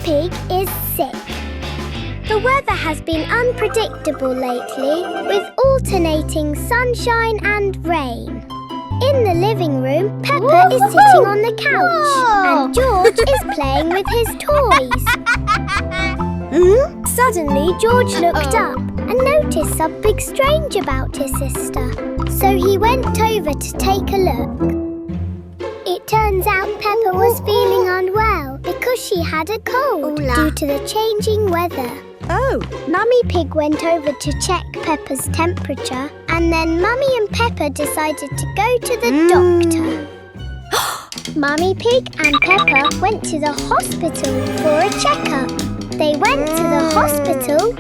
Pig is sick. The weather has been unpredictable lately, with alternating sunshine and rain. In the living room, Peppa is sitting on the couch and George is playing with his toys. Suddenly, George looked up and noticed something strange about his sister. So he went over to take a look. It turns out Peppa was feeling unwell because she had a cold due to the changing weather. Mummy Pig went over to check Peppa's temperature, and then Mummy and Peppa decided to go to the doctor. Mummy Pig and Peppa went to the hospital for a checkup. They went to the hospital.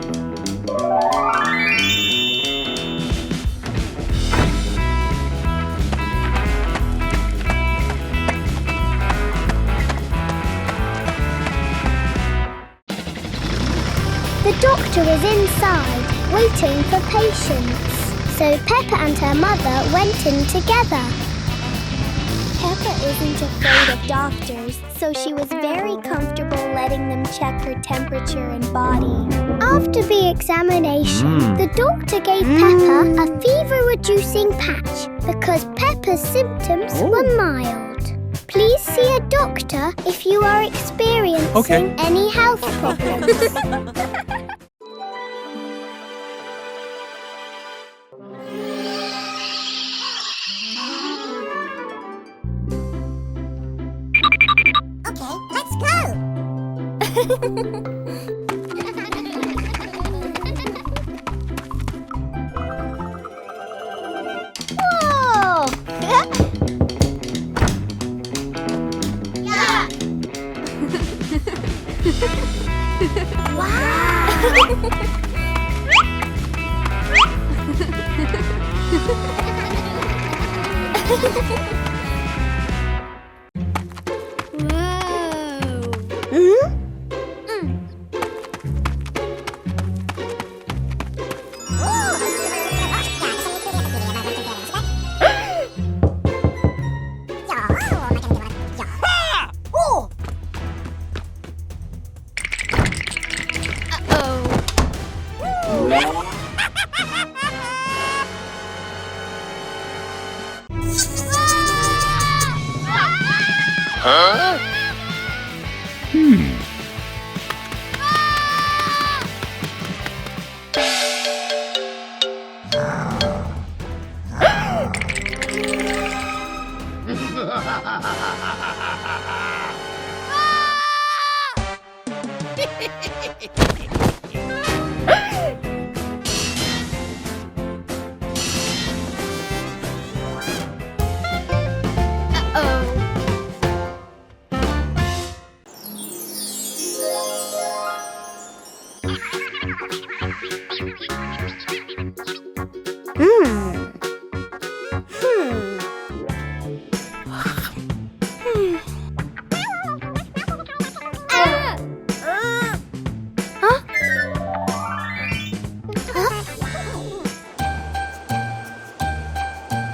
The doctor is inside, waiting for patients. So Peppa and her mother went in together. Peppa isn't afraid of doctors, so she was very comfortable letting them check her temperature and body. After the examination, the doctor gave Peppa a fever-reducing patch because Peppa's symptoms were mild. Please see a doctor if you are experiencing any health problems. Let's go! Whoa! Yeah! Wow!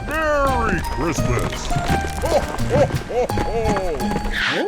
Merry Christmas! Ho, ho, ho, ho.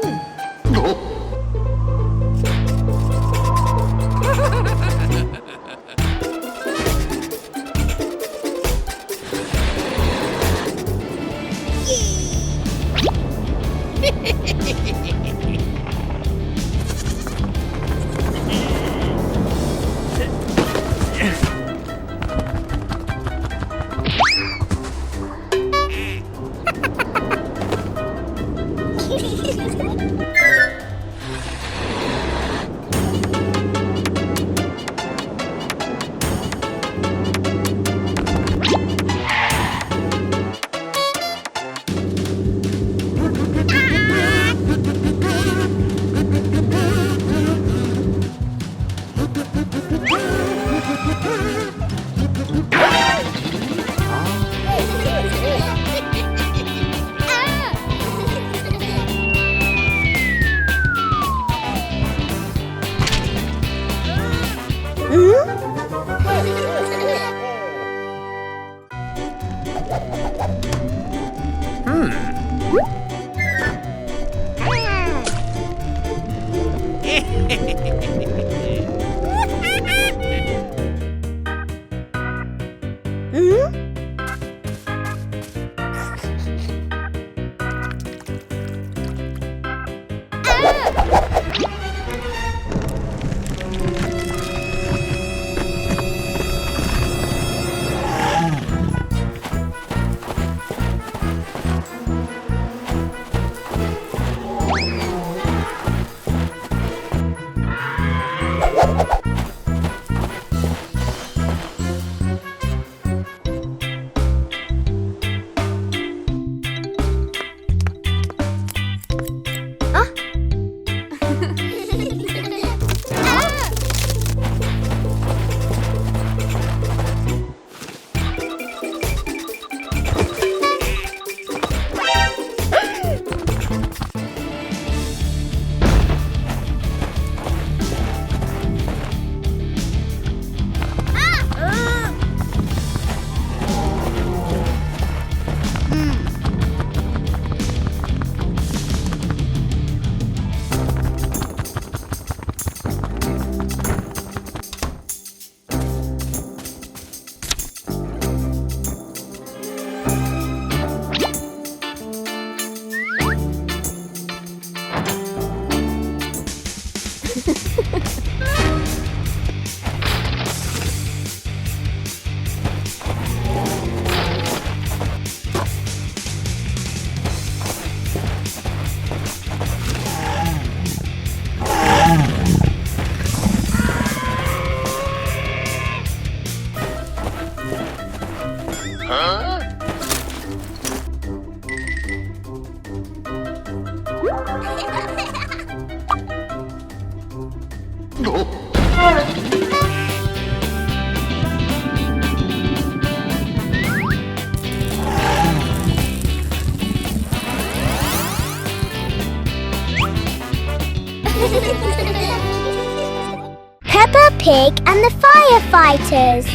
Peppa Pig and the Firefighters.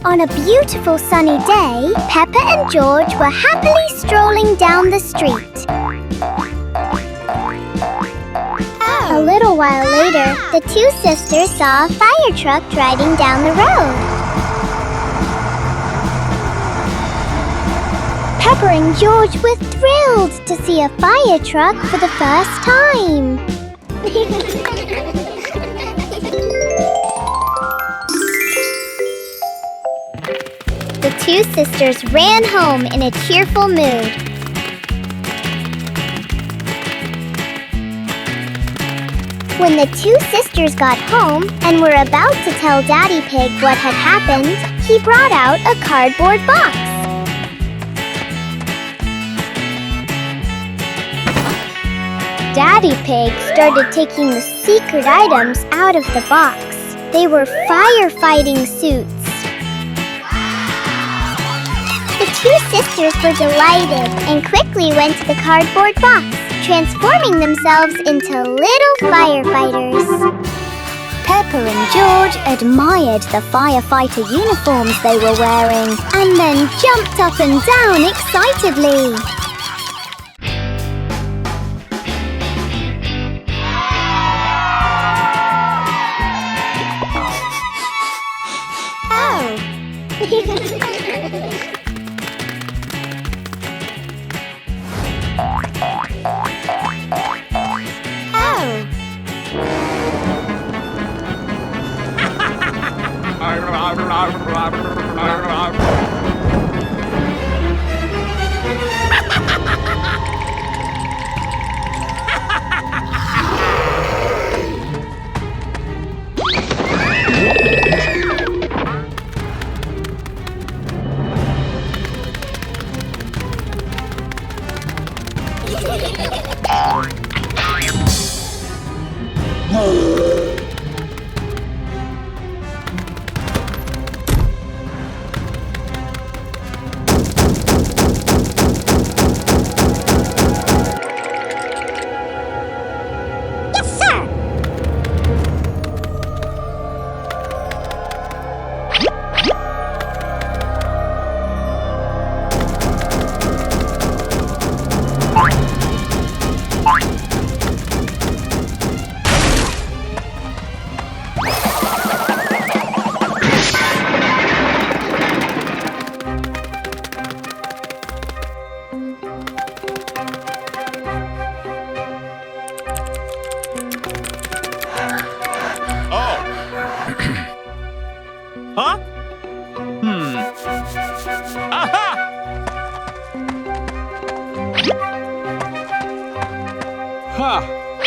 On a beautiful sunny day, Peppa and George were happily strolling down the street. A little while later, the two sisters saw a fire truck driving down the road. Peppa and George were thrilled to see a fire truck for the first time. The two sisters ran home in a cheerful mood. When the two sisters got home and were about to tell Daddy Pig what had happened, he brought out a cardboard box. Daddy Pig started taking the secret items out of the box. They were firefighting suits. The two sisters were delighted and quickly went to the cardboard box, transforming themselves into little firefighters. Peppa and George admired the firefighter uniforms they were wearing and then jumped up and down excitedly.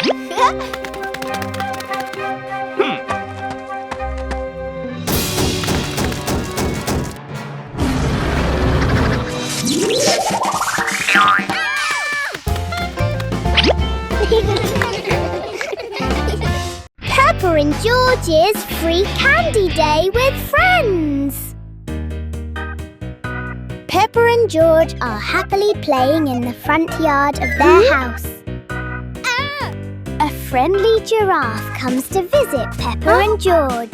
Peppa and George's free candy day with friends. Peppa and George are happily playing in the front yard of their house. A friendly giraffe comes to visit Peppa and George.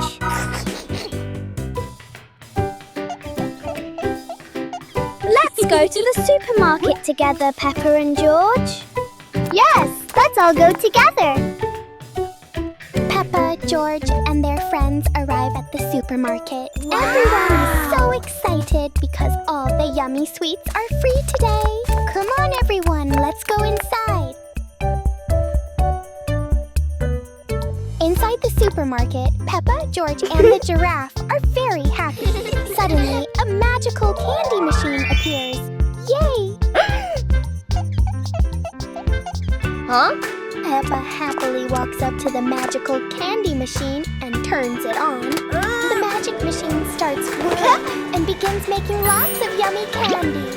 Let's go to the supermarket together, Peppa and George. Yes, let's all go together. Peppa, George, and their friends arrive at the supermarket. Wow. Everyone is so excited because all the yummy sweets are free today. Come on, everyone, let's go inside. Inside the supermarket, Peppa, George, and the giraffe are very happy. Suddenly, a magical candy machine appears. Yay! Huh? Peppa happily walks up to the magical candy machine and turns it on. The magic machine starts working and begins making lots of yummy candies.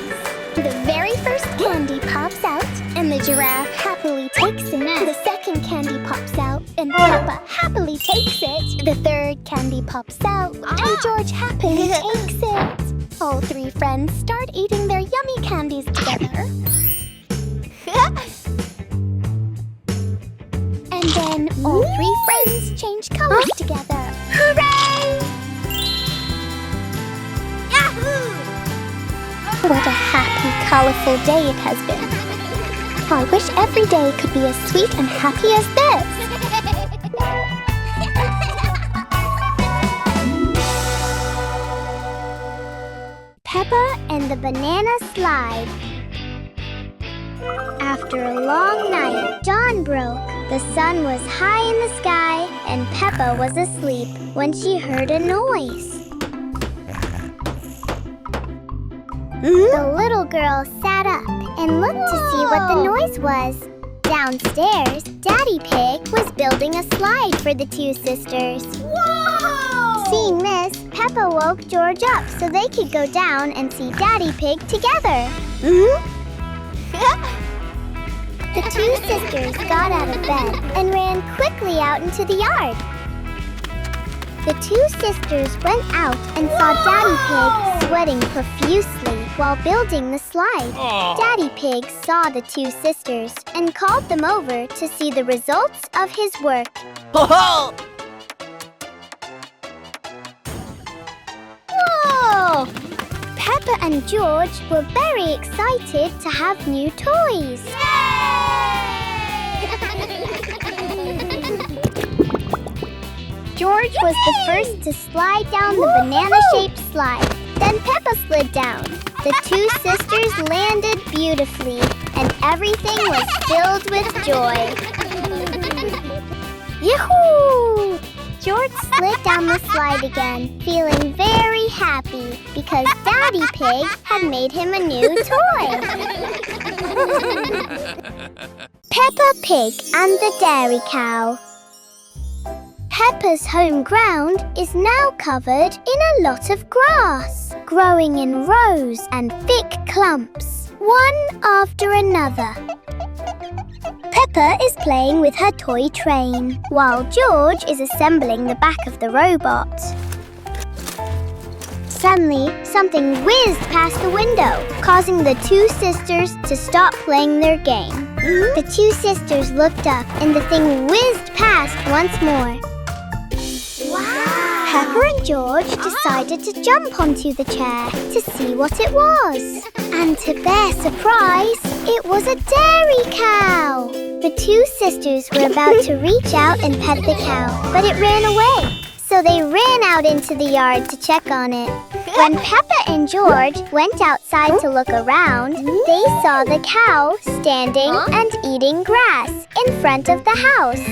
The very first candy pops out, and the giraffe happily takes it. The second candy pops out, and Peppa happily takes it. The third candy pops out, and George happily takes it. All three friends start eating their yummy candies together. And then all three friends change colors together. Hooray! Yahoo! What a happy, colorful day it has been. I wish every day could be as sweet and happy as this. Peppa and the Banana Slide. After a long night, dawn broke. The sun was high in the sky, and Peppa was asleep when she heard a noise. The little girl sat up and looked to see what the noise was. Downstairs, Daddy Pig was building a slide for the two sisters. Whoa! Seeing this, Peppa woke George up so they could go down and see Daddy Pig together. The two sisters got out of bed and ran quickly out into the yard. The two sisters went out and saw Daddy Pig sweating profusely while building the slide. Daddy Pig saw the two sisters and called them over to see the results of his work. Whoa! Peppa and George were very excited to have new toys. George was the first to slide down the banana-shaped slide. Then Peppa slid down. The two sisters landed beautifully, and everything was filled with joy. Yahoo! George slid down the slide again, feeling very happy because Daddy Pig had made him a new toy. Peppa Pig and the Dairy Cow. Peppa's home ground is now covered in a lot of grass, growing in rows and thick clumps, one after another. Peppa is playing with her toy train, while George is assembling the back of the robot. Suddenly, something whizzed past the window, causing the two sisters to stop playing their game. The two sisters looked up, and the thing whizzed past once more. Wow! Peppa and George decided to jump onto the chair to see what it was. And to their surprise, it was a dairy cow. The two sisters were about to reach out and pet the cow, but it ran away. So they ran out into the yard to check on it. When Peppa and George went outside to look around, they saw the cow standing and eating grass in front of the house.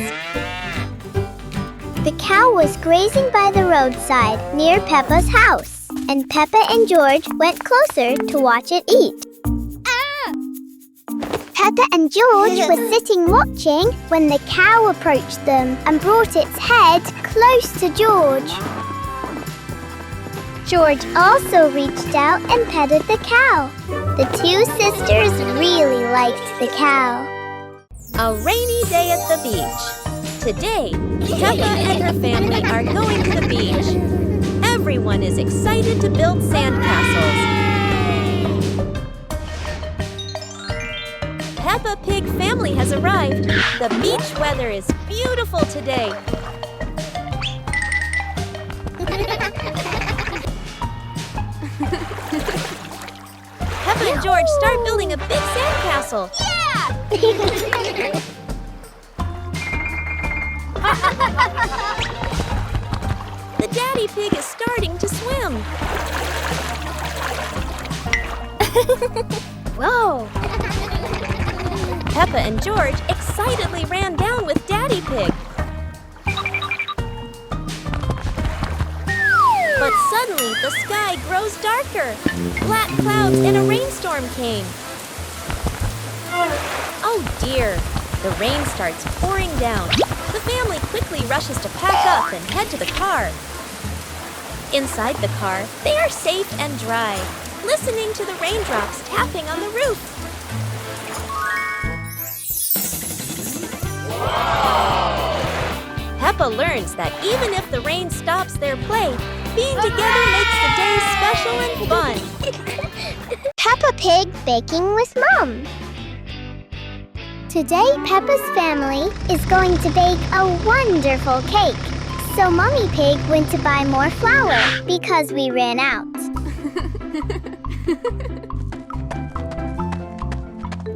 The cow was grazing by the roadside near Peppa's house, and Peppa and George went closer to watch it eat. Peppa and George were sitting watching when the cow approached them and brought its head close to George. George also reached out and petted the cow. The two sisters really liked the cow. A rainy day at the beach. Today, Peppa and her family are going to the beach. Everyone is excited to build sandcastles. Peppa Pig family has arrived. The beach weather is beautiful today. Peppa and George start building a big sandcastle. Yeah! The daddy pig is starting to swim. Whoa! Peppa and George excitedly ran down with Daddy Pig. But suddenly the sky grows darker. Black clouds and a rainstorm came. Oh dear! The rain starts pouring down. The family quickly rushes to pack up and head to the car. Inside the car, they are safe and dry, listening to the raindrops tapping on the roof. Peppa learns that even if the rain stops their play, being together makes the day special and fun. Peppa Pig baking with Mum. Today, Peppa's family is going to bake a wonderful cake. So Mummy Pig went to buy more flour because we ran out.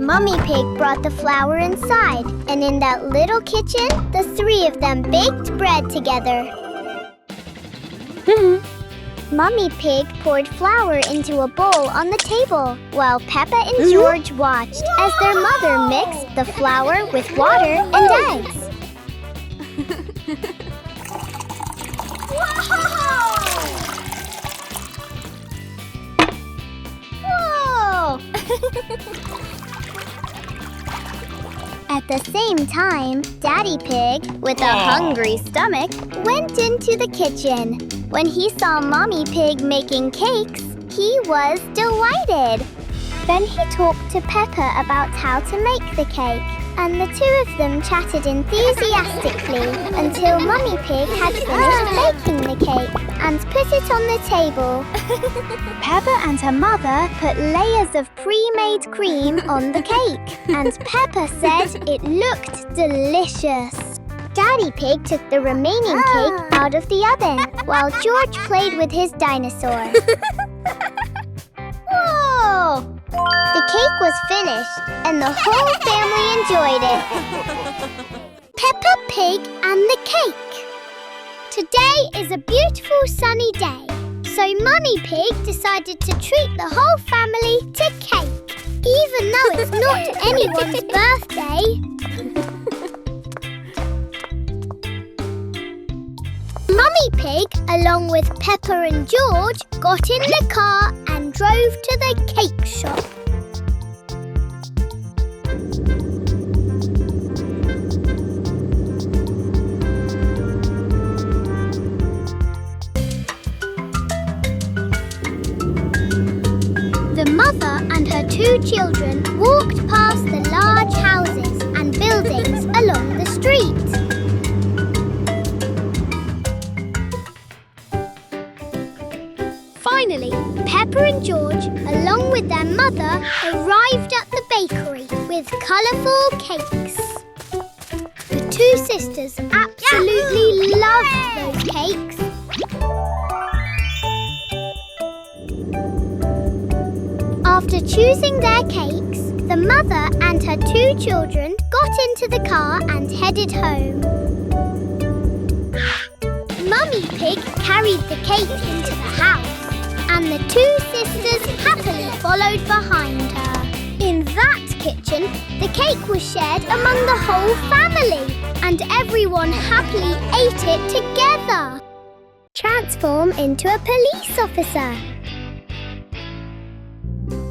Mummy Pig brought the flour inside, and in that little kitchen, the three of them baked bread together. Mummy Pig poured flour into a bowl on the table, while Peppa and George watched as their mother mixed the flour with water and eggs. Whoa! At the same time, Daddy Pig, with a hungry stomach, went into the kitchen. When he saw Mommy Pig making cakes, he was delighted. Then he talked to Peppa about how to make the cake, and the two of them chatted enthusiastically until Mommy Pig had finished baking the cake and put it on the table. Peppa and her mother put layers of pre-made cream on the cake, and Peppa said it looked delicious. Daddy Pig took the remaining cake out of the oven, while George played with his dinosaur. Whoa! The cake was finished, and the whole family enjoyed it. Peppa Pig and the cake. Today is a beautiful sunny day, so Mummy Pig decided to treat the whole family to cake, even though it's not anyone's birthday. Mummy Pig, along with Peppa and George, got in the car and drove to the cake shop. The mother and her two children walked past the large houses and buildings along the street. Finally, Peppa and George, along with their mother, arrived at the bakery with colourful cakes. The two sisters absolutely loved those cakes. After choosing their cakes, the mother and her two children got into the car and headed home. Mummy Pig carried the cake into the house, and the two sisters happily followed behind her. In that kitchen, the cake was shared among the whole family, and everyone happily ate it together. Transform into a police officer.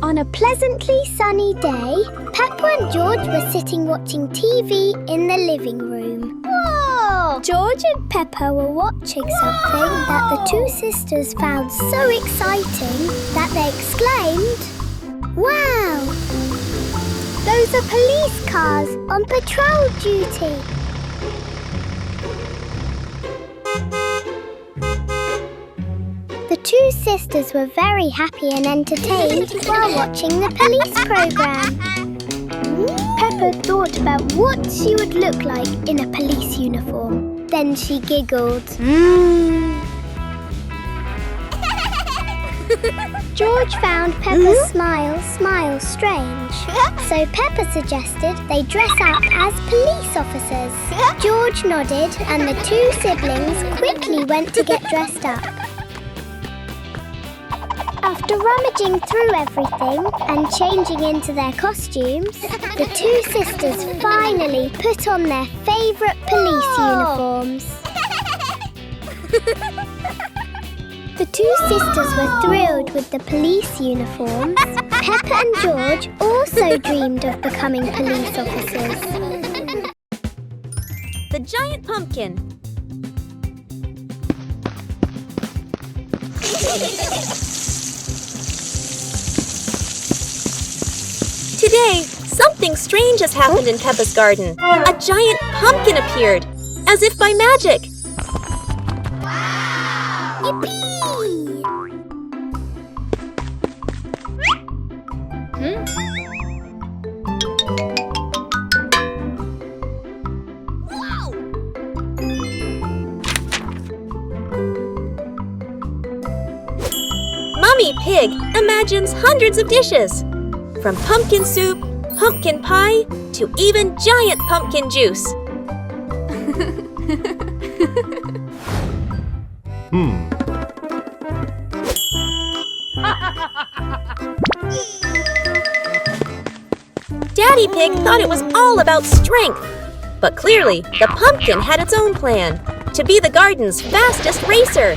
On On a pleasantly sunny day, Peppa and George were sitting watching TV in the living room. Whoa! George and Peppa were watching something that the two sisters found so exciting that they exclaimed, "Wow! Those are police cars on patrol duty." The two sisters were very happy and entertained while watching the police program. Peppa thought about what she would look like in a police uniform. Then she giggled. George found Peppa's smile strange. So Peppa suggested they dress up as police officers. George nodded and the two siblings quickly went to get dressed up. After rummaging through everything and changing into their costumes, the two sisters finally put on their favourite police uniforms. The two sisters were thrilled with the police uniforms. Peppa and George also dreamed of becoming police officers. The giant pumpkin. Today, something strange has happened in Peppa's garden. A giant pumpkin appeared, as if by magic. Yippee! Mummy Pig imagines hundreds of dishes. From pumpkin soup, pumpkin pie, to even giant pumpkin juice. Daddy Pig thought it was all about strength. But clearly, the pumpkin had its own plan, to be the garden's fastest racer.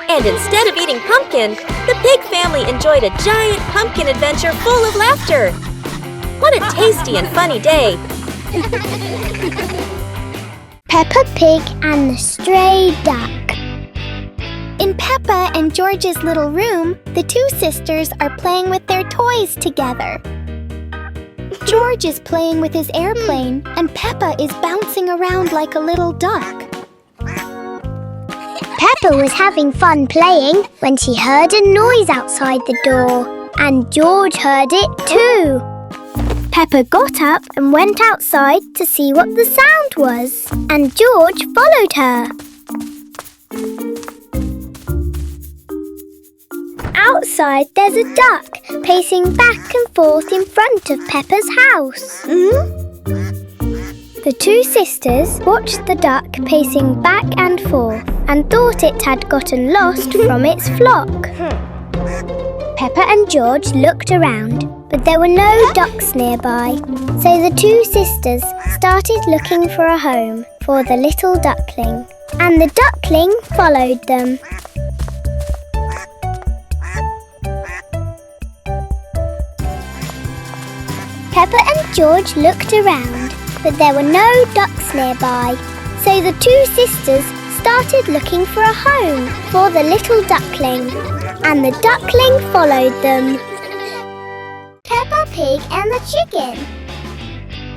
And instead of eating pumpkin, the pig family enjoyed a giant pumpkin adventure full of laughter. What a tasty and funny day! Peppa Pig and the Stray Duck. In Peppa and George's little room, the two sisters are playing with their toys together. George is playing with his airplane, and Peppa is bouncing around like a little duck. Peppa was having fun playing when she heard a noise outside the door, and George heard it too. Peppa got up and went outside to see what the sound was, and George followed her. Outside, there's a duck pacing back and forth in front of Peppa's house. The two sisters watched the duck pacing back and forth and thought it had gotten lost from its flock. Peppa and George looked around, but there were no ducks nearby. So the two sisters started looking for a home for the little duckling, and the duckling followed them. Peppa and George looked around, but there were no ducks nearby. So the two sisters started looking for a home for the little duckling, and the duckling followed them. Peppa Pig and the Chicken.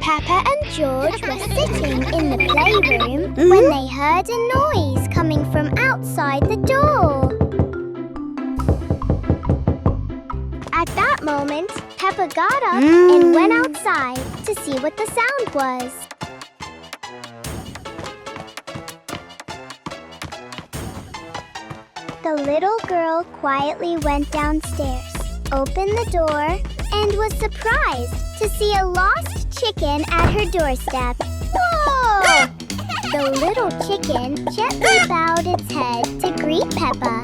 Peppa and George were sitting in the playroom when they heard a noise coming from outside the door. At that moment, Peppa got up and went outside to see what the sound was. The little girl quietly went downstairs, opened the door, and was surprised to see a lost chicken at her doorstep. Whoa! The little chicken gently bowed its head to greet Peppa.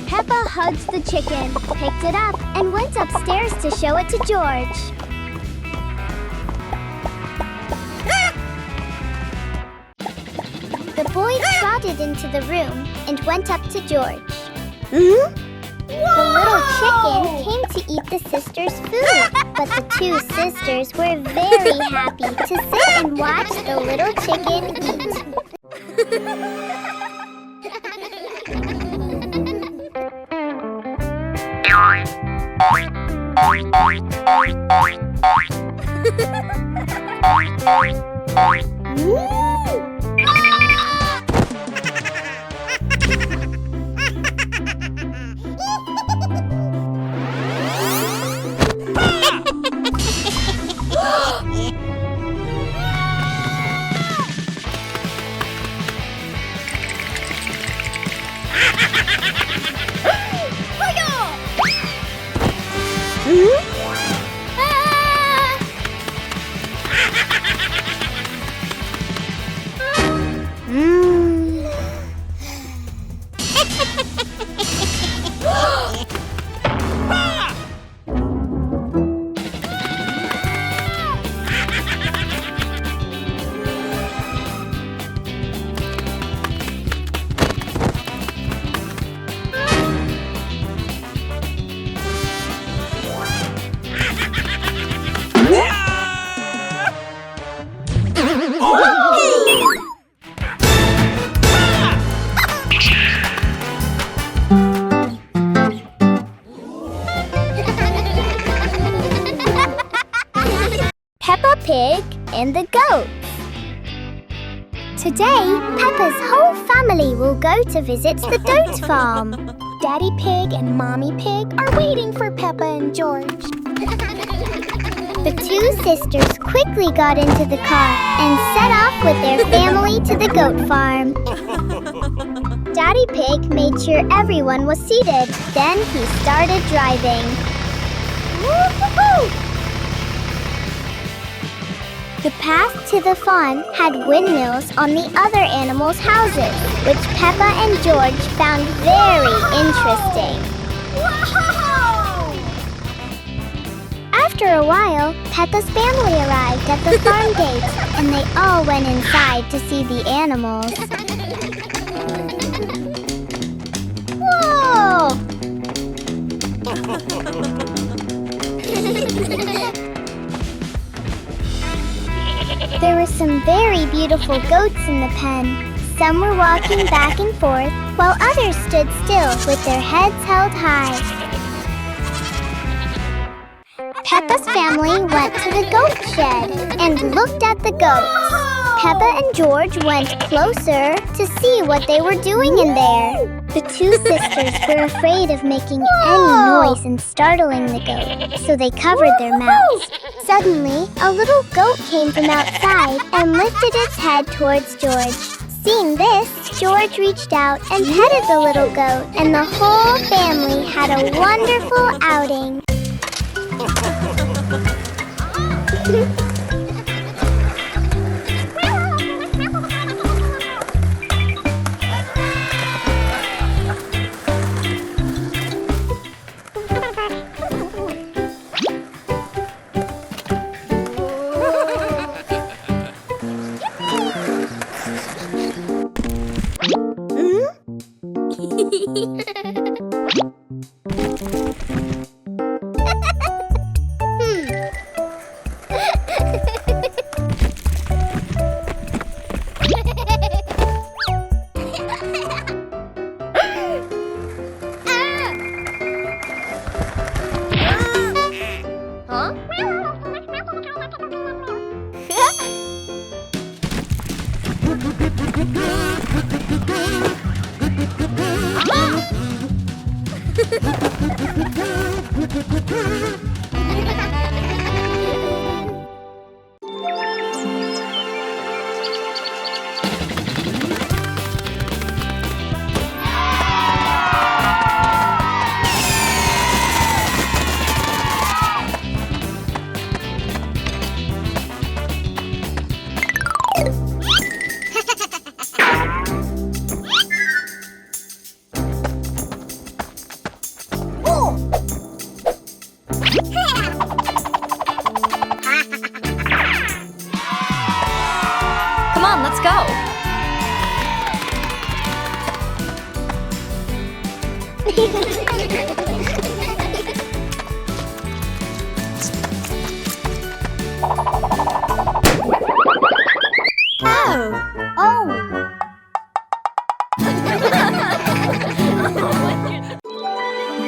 Peppa hugged the chicken, picked it up, and went upstairs to show it to George. into the room and went up to George. The little chicken came to eat the sisters' food, but the two sisters were very happy to sit and watch the little chicken eat. Peppa Pig and the Goat. Today, Peppa's whole family will go to visit the goat farm. Daddy Pig and Mommy Pig are waiting for Peppa and George. The two sisters quickly got into the car and set off with their family to the goat farm. Daddy Pig made sure everyone was seated. Then he started driving. Woo-hoo-hoo! The path to the farm had windmills on the other animals' houses, which Peppa and George found very interesting. Whoa! After a while, Peppa's family arrived at the farm gate, and they all went inside to see the animals. Whoa! There were some very beautiful goats in the pen. Some were walking back and forth, while others stood still with their heads held high. Peppa's family went to the goat shed and looked at the goats. Peppa and George went closer to see what they were doing in there. The two sisters were afraid of making any noise and startling the goat, so they covered their mouths. Suddenly, a little goat came from outside and lifted its head towards George. Seeing this, George reached out and petted the little goat, and the whole family had a wonderful outing.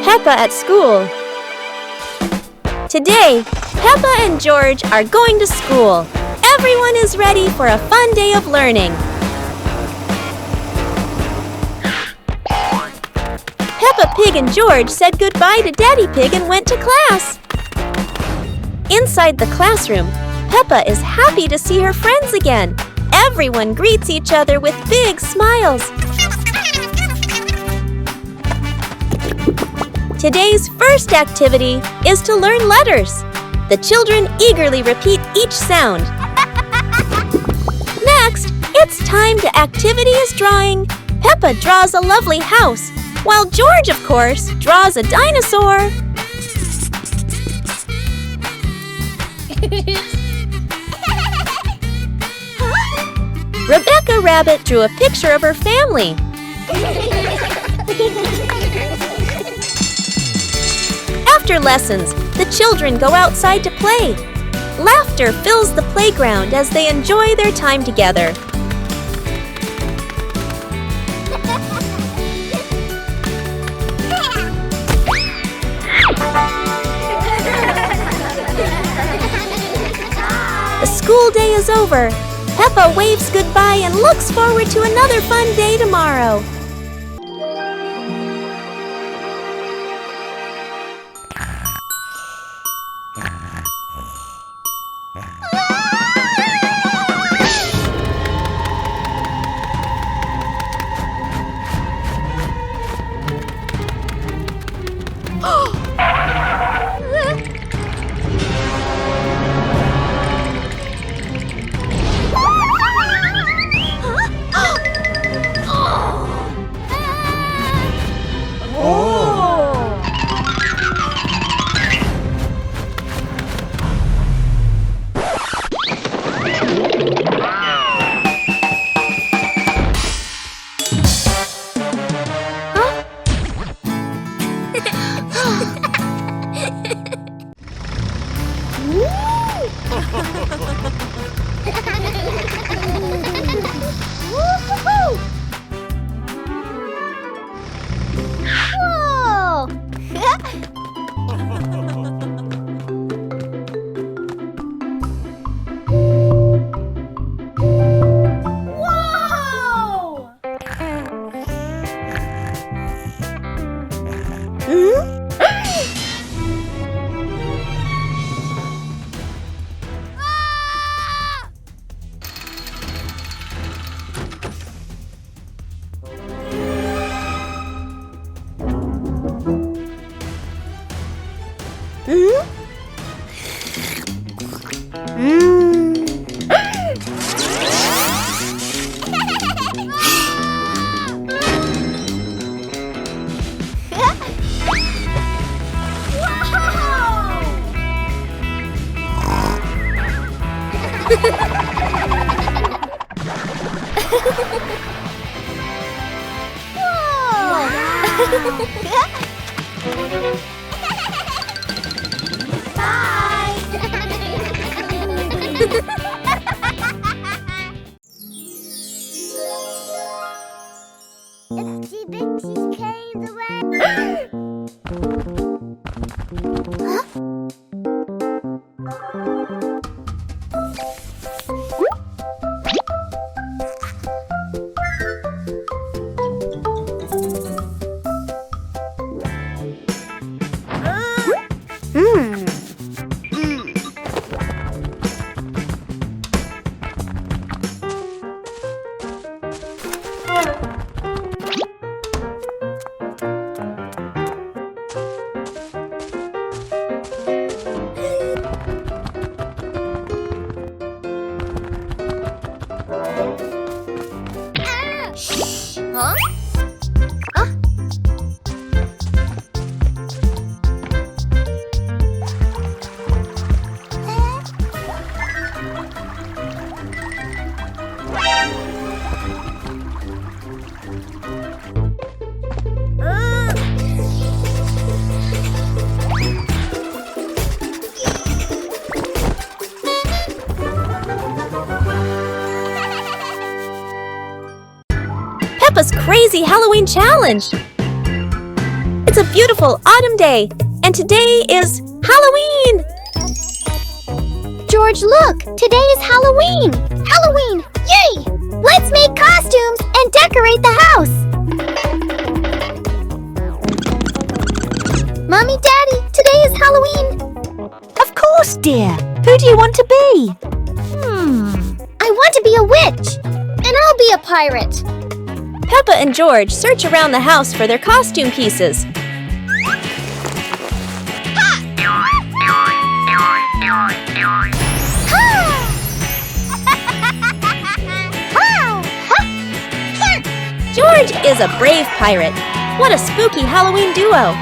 Peppa at school. Today, Peppa and George are going to school. Everyone is ready for a fun day of learning. Peppa Pig and George said goodbye to Daddy Pig and went to class. Inside the classroom, Peppa is happy to see her friends again. Everyone greets each other with big smiles. Today's first activity is to learn letters. The children eagerly repeat each sound. Next, it's time to activities drawing. Peppa draws a lovely house, while George, of course, draws a dinosaur. Rebecca Rabbit drew a picture of her family. After lessons, the children go outside to play. Laughter fills the playground as they enjoy their time together. The school day is over. Peppa waves goodbye and looks forward to another fun day tomorrow. Itsy Bitsy came the way. crazy Halloween challenge! It's a beautiful autumn day, and today is Halloween! George, look! Today is Halloween! Halloween! Yay! Let's make costumes and decorate the house! Mommy, Daddy, today is Halloween! Of course, dear. Who do you want to be? I want to be a witch! And I'll be a pirate! Peppa and George search around the house for their costume pieces. George is a brave pirate. What a spooky Halloween duo!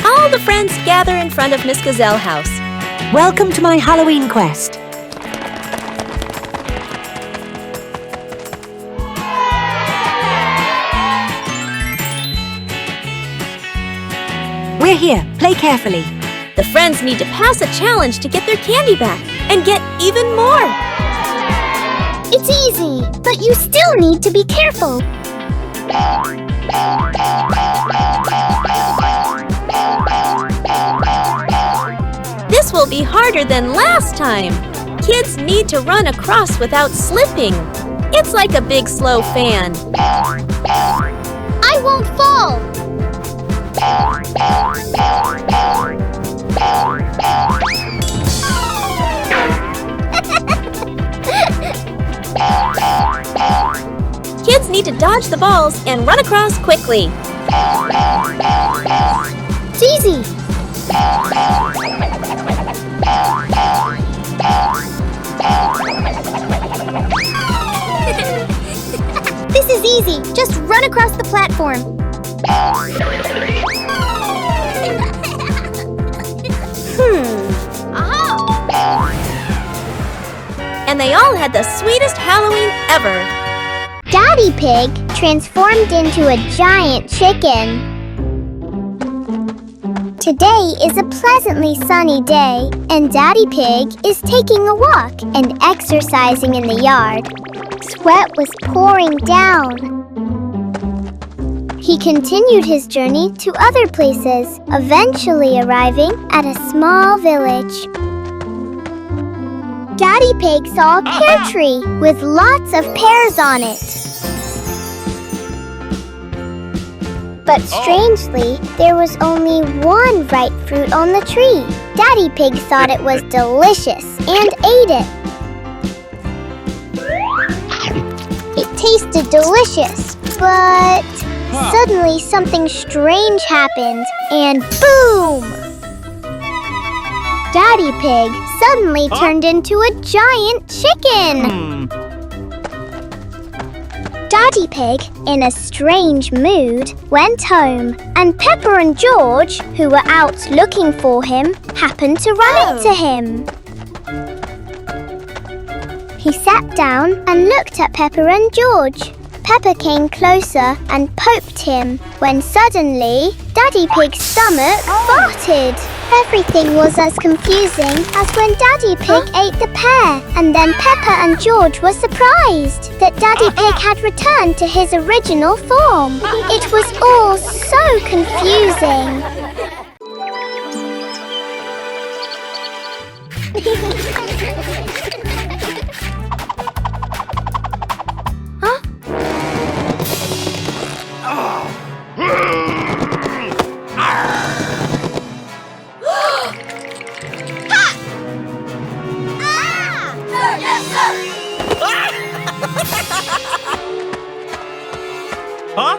All the friends gather in front of Miss Gazelle house. Welcome to my Halloween quest. We're here. Play carefully. The friends need to pass a challenge to get their candy back and get even more. It's easy, but you still need to be careful. This will be harder than last time. Kids need to run across without slipping. It's like a big slow fan. I won't fall! Kids need to dodge the balls and run across quickly. It's easy! This is easy! Just run across the platform. And they all had the sweetest Halloween ever. Daddy Pig transformed into a giant chicken. Today is a pleasantly sunny day, and Daddy Pig is taking a walk and exercising in the yard. Sweat was pouring down. He continued his journey to other places, eventually arriving at a small village. Daddy Pig saw a pear tree with lots of pears on it. But strangely, there was only one ripe fruit on the tree. Daddy Pig thought it was delicious and ate it. It tasted delicious, but suddenly something strange happened, and boom! Daddy Pig suddenly turned into a giant chicken! Daddy Pig, in a strange mood, went home, and Peppa and George, who were out looking for him, happened to run into him. He sat down and looked at Peppa and George. Peppa came closer and poked him, when suddenly, Daddy Pig's stomach farted. Everything was as confusing as when Daddy Pig ate the pear, and then Peppa and George were surprised that Daddy Pig had returned to his original form. It was all so confusing. Huh?